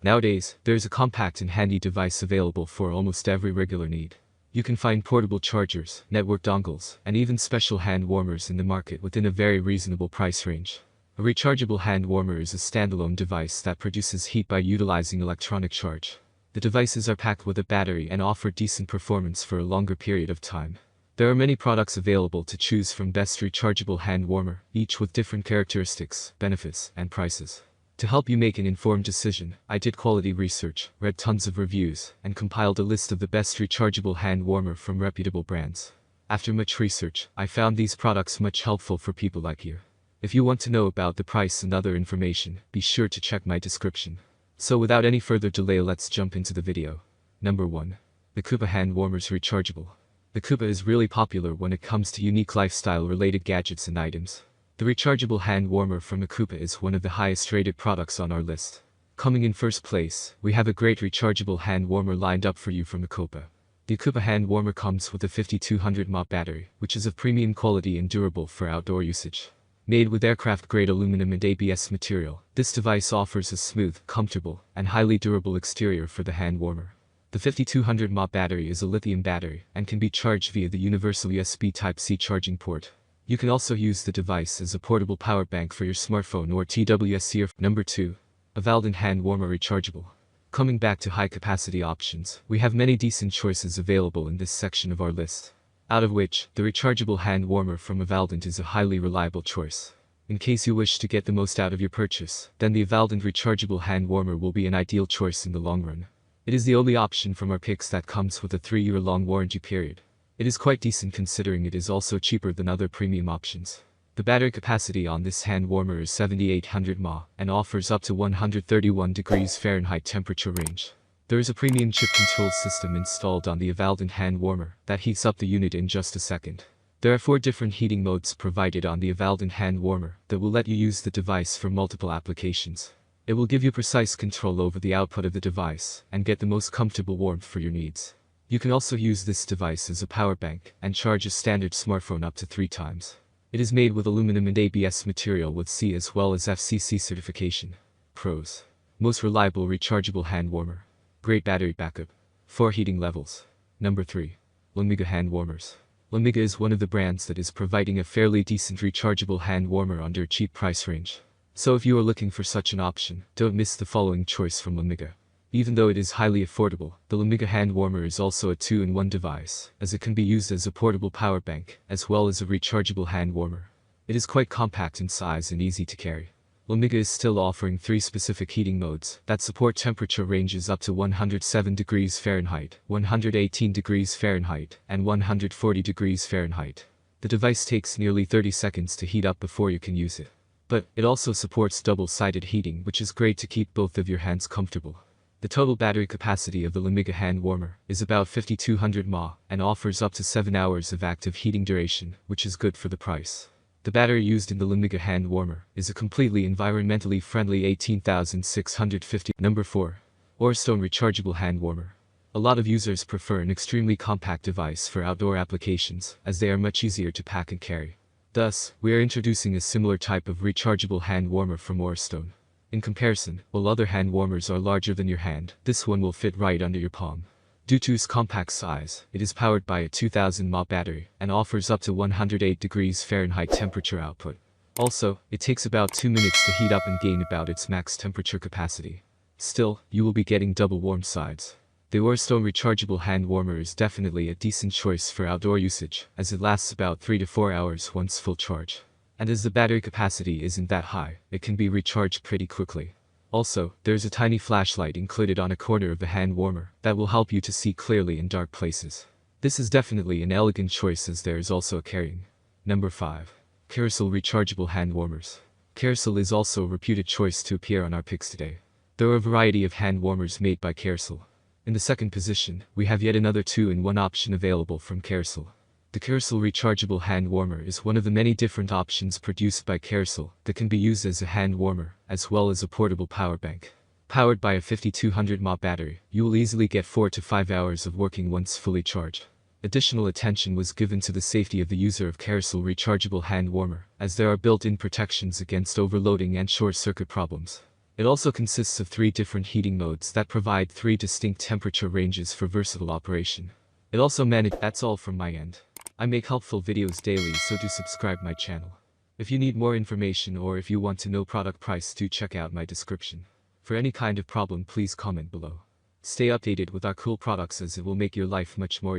Nowadays, there is a compact and handy device available for almost every regular need. You can find portable chargers, network dongles, and even special hand warmers in the market within a very reasonable price range. A rechargeable hand warmer is a standalone device that produces heat by utilizing electronic charge. The devices are packed with a battery and offer decent performance for a longer period of time. There are many products available to choose from. Best rechargeable hand warmer, each with different characteristics, benefits, and prices. To help you make an informed decision, I did quality research, read tons of reviews, and compiled a list of the best rechargeable hand warmer from reputable brands. After much research, I found these products much helpful for people like you. If you want to know about the price and other information, be sure to check my description. So without any further delay, let's jump into the video. Number 1. The Koopa Hand Warmers Rechargeable. The Koopa is really popular when it comes to unique lifestyle-related gadgets and items. The rechargeable hand warmer from the Koopa is one of the highest rated products on our list. Coming in first place, we have a great rechargeable hand warmer lined up for you from the Koopa. The Koopa hand warmer comes with a 5200 mAh battery, which is of premium quality and durable for outdoor usage. Made with aircraft-grade aluminum and ABS material, this device offers a smooth, comfortable, and highly durable exterior for the hand warmer. The 5200 mAh battery is a lithium battery and can be charged via the universal USB Type-C charging port. You can also use the device as a portable power bank for your smartphone or TWS. Number 2. A Valden Hand Warmer Rechargeable. Coming back to high-capacity options, we have many decent choices available in this section of our list. Out of which, the rechargeable hand warmer from Valden is a highly reliable choice. In case you wish to get the most out of your purchase, then the Valden rechargeable hand warmer will be an ideal choice in the long run. It is the only option from our picks that comes with a 3-year-long warranty period. It is quite decent considering it is also cheaper than other premium options. The battery capacity on this hand warmer is 7800 mAh and offers up to 131 degrees Fahrenheit temperature range. There is a premium chip control system installed on the Valden hand warmer that heats up the unit in just a second. There are 4 different heating modes provided on the Valden hand warmer that will let you use the device for multiple applications. It will give you precise control over the output of the device and get the most comfortable warmth for your needs. You can also use this device as a power bank and charge a standard smartphone up to 3 times. It is made with aluminum and ABS material with C as well as FCC certification. Pros. Most reliable rechargeable hand warmer. Great battery backup. 4 heating levels. Number 3. Lamiga Hand Warmers. Lamiga is one of the brands that is providing a fairly decent rechargeable hand warmer under a cheap price range. So if you are looking for such an option, don't miss the following choice from Lamiga. Even though it is highly affordable, the Lamiga hand warmer is also a 2-in-1 device, as it can be used as a portable power bank, as well as a rechargeable hand warmer. It is quite compact in size and easy to carry. Lamiga is still offering 3 specific heating modes that support temperature ranges up to 107 degrees Fahrenheit, 118 degrees Fahrenheit, and 140 degrees Fahrenheit. The device takes nearly 30 seconds to heat up before you can use it. But it also supports double-sided heating, which is great to keep both of your hands comfortable. The total battery capacity of the Lamiga hand warmer is about 5200 mAh and offers up to 7 hours of active heating duration, which is good for the price. The battery used in the Lamiga hand warmer is a completely environmentally friendly 18650. Number 4. Orstone Rechargeable Hand Warmer. A lot of users prefer an extremely compact device for outdoor applications, as they are much easier to pack and carry. Thus, we are introducing a similar type of rechargeable hand warmer from Orstone. In comparison, while other hand warmers are larger than your hand, this one will fit right under your palm. Due to its compact size, it is powered by a 2000 mAh battery and offers up to 108 degrees Fahrenheit temperature output. Also, it takes about 2 minutes to heat up and gain about its max temperature capacity. Still, you will be getting double warm sides. The Orstone rechargeable hand warmer is definitely a decent choice for outdoor usage, as it lasts about 3 to 4 hours once full charge. And as the battery capacity isn't that high, it can be recharged pretty quickly. Also, there's a tiny flashlight included on a corner of the hand warmer that will help you to see clearly in dark places. This is definitely an elegant choice, as there is also a carrying. Number 5. Carousel Rechargeable Hand Warmers. Carousel is also a reputed choice to appear on our picks today. There are a variety of hand warmers made by Carousel. In the second position, we have yet another 2-in-1 option available from Carousel. The Carousel rechargeable hand warmer is one of the many different options produced by Carousel that can be used as a hand warmer, as well as a portable power bank. Powered by a 5200 mAh battery, you will easily get 4 to 5 hours of working once fully charged. Additional attention was given to the safety of the user of Carousel rechargeable hand warmer, as there are built-in protections against overloading and short-circuit problems. It also consists of 3 different heating modes that provide 3 distinct temperature ranges for versatile operation. It also That's all from my end. I make helpful videos daily, so do subscribe my channel. If you need more information or if you want to know product price, do check out my description. For any kind of problem, please comment below. Stay updated with our cool products, as it will make your life much more easier.